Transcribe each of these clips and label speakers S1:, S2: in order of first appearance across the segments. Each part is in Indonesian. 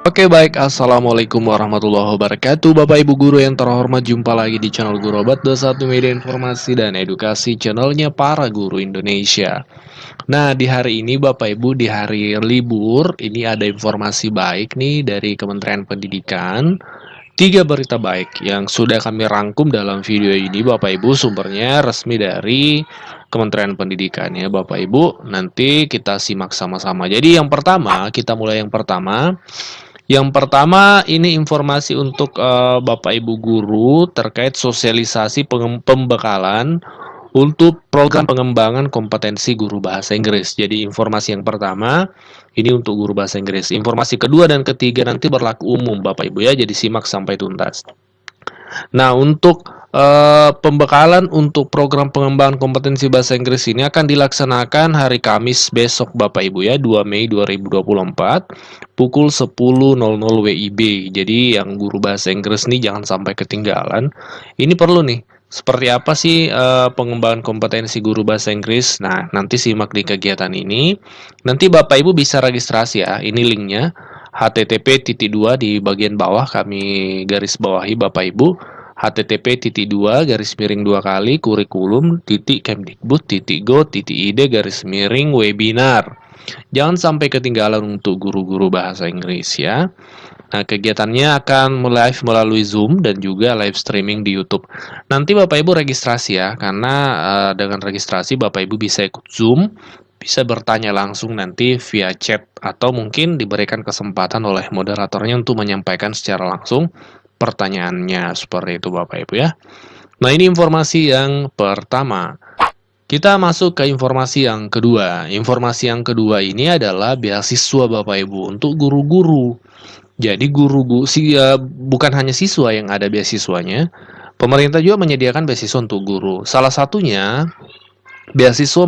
S1: Oke baik, Assalamualaikum warahmatullahi wabarakatuh Bapak Ibu Guru yang terhormat, jumpa lagi di channel Guru Obat, satu media informasi dan edukasi, channelnya para guru Indonesia. Nah, di hari ini Bapak Ibu, di hari libur, ini ada informasi baik nih dari Kementerian Pendidikan. Tiga berita baik yang sudah kami rangkum dalam video ini Bapak Ibu, sumbernya resmi dari Kementerian Pendidikan ya Bapak Ibu. Nanti kita simak sama-sama. Jadi yang pertama, kita mulai yang pertama. Yang pertama, ini informasi untuk Bapak Ibu guru terkait sosialisasi pembekalan untuk program pengembangan kompetensi guru bahasa Inggris. Jadi informasi yang pertama ini untuk guru bahasa Inggris. Informasi kedua dan ketiga nanti berlaku umum Bapak Ibu ya. Jadi simak sampai tuntas. Nah, untuk pembekalan untuk program pengembangan kompetensi bahasa Inggris ini akan dilaksanakan hari Kamis besok Bapak Ibu ya, 2 Mei 2024 pukul 10.00 WIB. Jadi yang guru bahasa Inggris nih jangan sampai ketinggalan. Ini perlu nih. Seperti apa sih pengembangan kompetensi guru bahasa Inggris? Nah, nanti simak di kegiatan ini. Nanti Bapak Ibu bisa registrasi ya. Ini linknya http://2 di bagian bawah kami garis bawahi Bapak Ibu. http://2 kurikulum.kemdikbud.go.id/webinar. Jangan sampai ketinggalan untuk guru-guru bahasa Inggris ya. Nah, kegiatannya akan live melalui Zoom dan juga live streaming di YouTube. Nanti Bapak Ibu registrasi ya, karena dengan registrasi Bapak Ibu bisa ikut Zoom, bisa bertanya langsung nanti via chat, atau mungkin diberikan kesempatan oleh moderatornya untuk menyampaikan secara langsung pertanyaannya, seperti itu Bapak Ibu ya. Nah, ini informasi yang pertama. Kita masuk ke informasi yang kedua. Informasi yang kedua ini adalah beasiswa Bapak Ibu untuk guru-guru. Jadi bukan hanya siswa yang ada beasiswanya, pemerintah juga menyediakan beasiswa untuk guru. Salah satunya beasiswa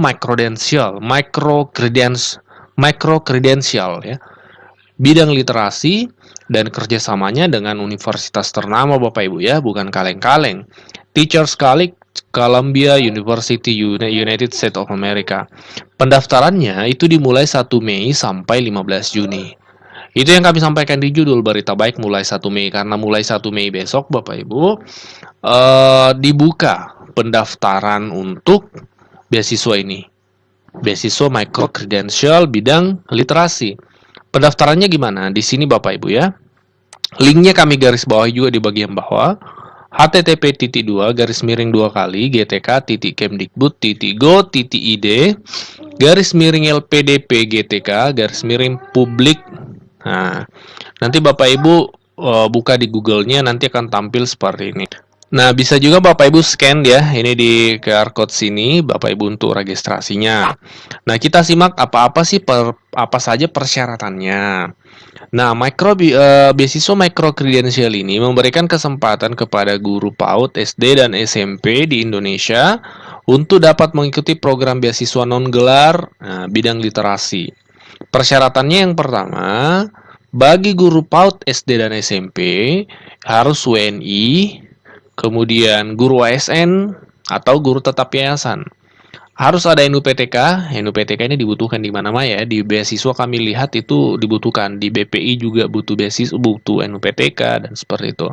S1: micro-credential ya. Bidang literasi dan kerjasamanya dengan universitas ternama Bapak Ibu ya, bukan kaleng-kaleng. Teachers College Columbia University United States of America. Pendaftarannya itu dimulai 1 Mei sampai 15 Juni. Itu yang kami sampaikan di judul berita baik mulai 1 Mei, karena mulai 1 Mei besok Bapak Ibu dibuka pendaftaran untuk beasiswa ini. Beasiswa micro credential bidang literasi. Pendaftarannya gimana? Di sini Bapak Ibu ya. Linknya kami garis bawah juga di bagian bawah. http://gtk.go.id/lpdp/gtk/publik. Nah, nanti Bapak Ibu buka di Google-nya, nanti akan tampil seperti ini. Nah, bisa juga Bapak Ibu scan ya, ini di QR code sini, Bapak Ibu untuk registrasinya. Nah, kita simak apa saja persyaratannya. Nah, beasiswa micro credential ini memberikan kesempatan kepada guru PAUD, SD, dan SMP di Indonesia untuk dapat mengikuti program beasiswa non-gelar bidang literasi. Persyaratannya yang pertama, bagi guru PAUD, SD, dan SMP harus WNI, kemudian guru ASN atau guru tetap yayasan. Harus ada NUPTK. NUPTK ini dibutuhkan di mana-mana ya. Di beasiswa kami lihat itu dibutuhkan. Di BPI juga butuh beasiswa, butuh NUPTK dan seperti itu.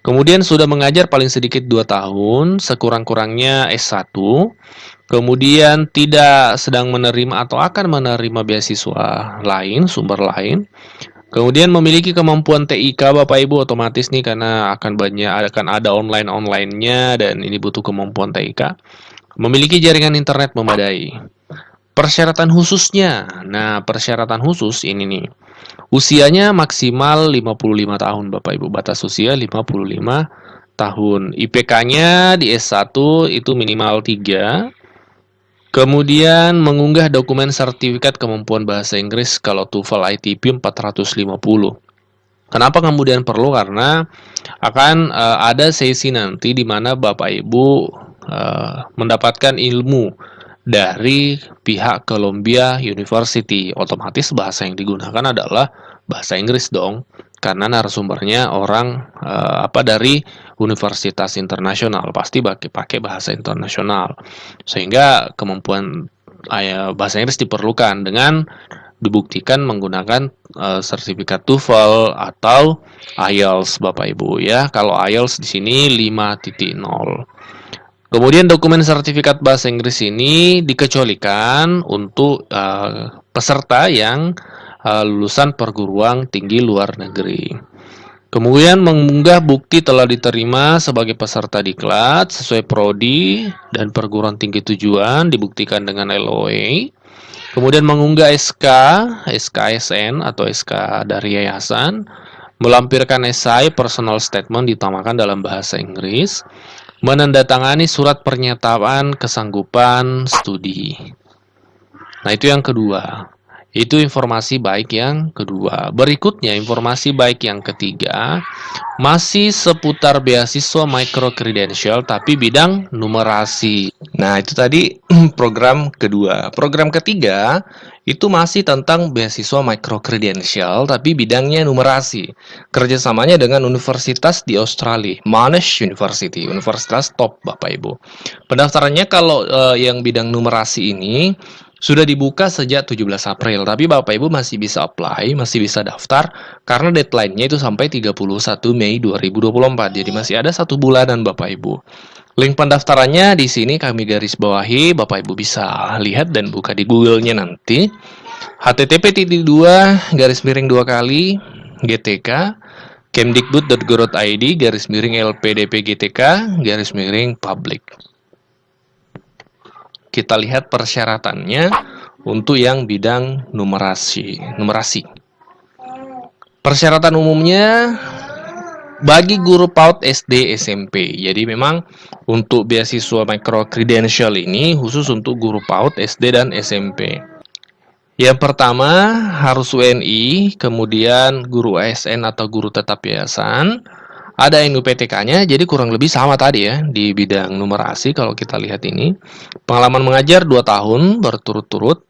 S1: Kemudian sudah mengajar paling sedikit 2 tahun, sekurang-kurangnya S1. Kemudian tidak sedang menerima atau akan menerima beasiswa lain, sumber lain. Kemudian memiliki kemampuan TIK Bapak Ibu, otomatis nih karena akan ada online-nya dan ini butuh kemampuan TIK. Memiliki jaringan internet memadai. Persyaratan khususnya. Nah, persyaratan khusus ini nih. Usianya maksimal 55 tahun Bapak Ibu. Batas usia 55 tahun. IPK-nya di S1 itu minimal 3. Kemudian mengunggah dokumen sertifikat kemampuan bahasa Inggris kalau TOEFL ITP 450. Kenapa kemudian perlu? Karena akan ada sesi nanti di mana Bapak Ibu mendapatkan ilmu dari pihak Columbia University. Otomatis bahasa yang digunakan adalah bahasa Inggris dong, karena narasumbernya orang dari universitas internasional, pasti pakai bahasa internasional, sehingga kemampuan bahasa Inggris diperlukan dengan dibuktikan menggunakan sertifikat TOEFL atau IELTS Bapak Ibu ya. Kalau IELTS di sini 5.0. Kemudian dokumen sertifikat bahasa Inggris ini dikecualikan untuk peserta yang lulusan perguruan tinggi luar negeri. Kemudian mengunggah bukti telah diterima sebagai peserta diklat sesuai prodi dan perguruan tinggi tujuan dibuktikan dengan LOA. Kemudian mengunggah SK, SKSN atau SK dari yayasan, melampirkan esai personal statement ditamakan dalam bahasa Inggris, menandatangani surat pernyataan kesanggupan studi. Nah, itu yang kedua. Itu informasi baik yang kedua. Berikutnya, informasi baik yang ketiga, masih seputar beasiswa microcredential tapi bidang numerasi. Nah, itu tadi program kedua. Program ketiga, itu masih tentang beasiswa microcredential tapi bidangnya numerasi. Kerjasamanya dengan universitas di Australia, Monash University, universitas top Bapak Ibu. Pendaftarannya kalau yang bidang numerasi ini sudah dibuka sejak 17 April, tapi Bapak Ibu masih bisa apply, masih bisa daftar, karena deadline-nya itu sampai 31 Mei 2024, jadi masih ada 1 bulanan Bapak Ibu. Link pendaftarannya di sini kami garis bawahi, Bapak Ibu bisa lihat dan buka di Google-nya nanti. http://2 GTK kemdikbud.go.id /LPDP-GTK /public. Kita lihat persyaratannya untuk yang bidang numerasi. Persyaratan umumnya bagi guru PAUD SD SMP. Jadi memang untuk beasiswa microcredential ini khusus untuk guru PAUD SD dan SMP. Yang pertama harus WNI, kemudian guru ASN atau guru tetap yayasan. Ada NUPTK-nya, jadi kurang lebih sama tadi ya, di bidang numerasi kalau kita lihat ini. Pengalaman mengajar 2 tahun berturut-turut,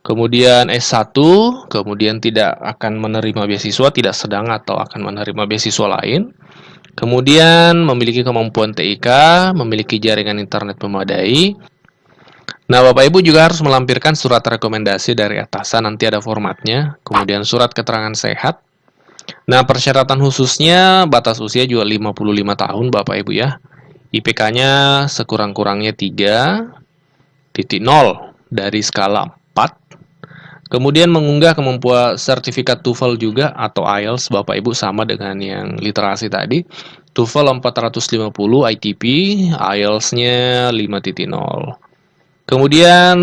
S1: kemudian S1, kemudian tidak akan menerima beasiswa, tidak sedang atau akan menerima beasiswa lain. Kemudian memiliki kemampuan TIK, memiliki jaringan internet memadai. Nah, Bapak Ibu juga harus melampirkan surat rekomendasi dari atasan, nanti ada formatnya. Kemudian surat keterangan sehat. Nah, persyaratan khususnya batas usia juga 55 tahun Bapak Ibu ya. IPK-nya sekurang-kurangnya 3.0 dari skala 4. Kemudian mengunggah kemampuan sertifikat TOEFL juga atau IELTS Bapak Ibu sama dengan yang literasi tadi. TOEFL 450 ITP, IELTS-nya 5.0. Kemudian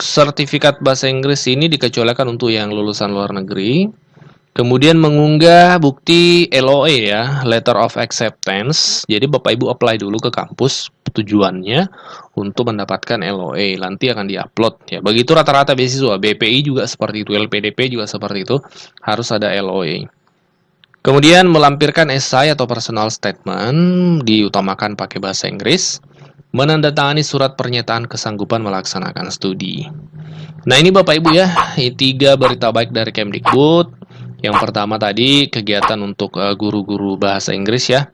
S1: sertifikat bahasa Inggris ini dikecualikan untuk yang lulusan luar negeri. Kemudian mengunggah bukti LOA ya, Letter of Acceptance. Jadi Bapak Ibu apply dulu ke kampus tujuannya untuk mendapatkan LOA. Nanti akan diupload ya. Begitu rata-rata beasiswa, BPI juga seperti itu, LPDP juga seperti itu, harus ada LOA. Kemudian melampirkan esai atau personal statement, diutamakan pakai bahasa Inggris. Menandatangani surat pernyataan kesanggupan melaksanakan studi. Nah, ini Bapak Ibu ya, 3 berita baik dari Kemdikbud. Yang pertama tadi kegiatan untuk guru-guru bahasa Inggris ya.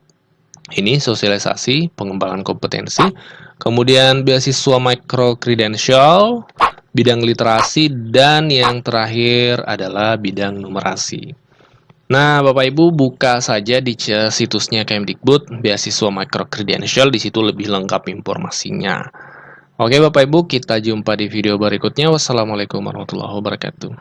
S1: Ini sosialisasi, pengembangan kompetensi. Kemudian beasiswa microcredential, bidang literasi, dan yang terakhir adalah bidang numerasi. Nah, Bapak Ibu buka saja di situsnya Kemdikbud, beasiswa microcredential, di situ lebih lengkap informasinya. Oke Bapak Ibu, kita jumpa di video berikutnya. Wassalamualaikum warahmatullahi wabarakatuh.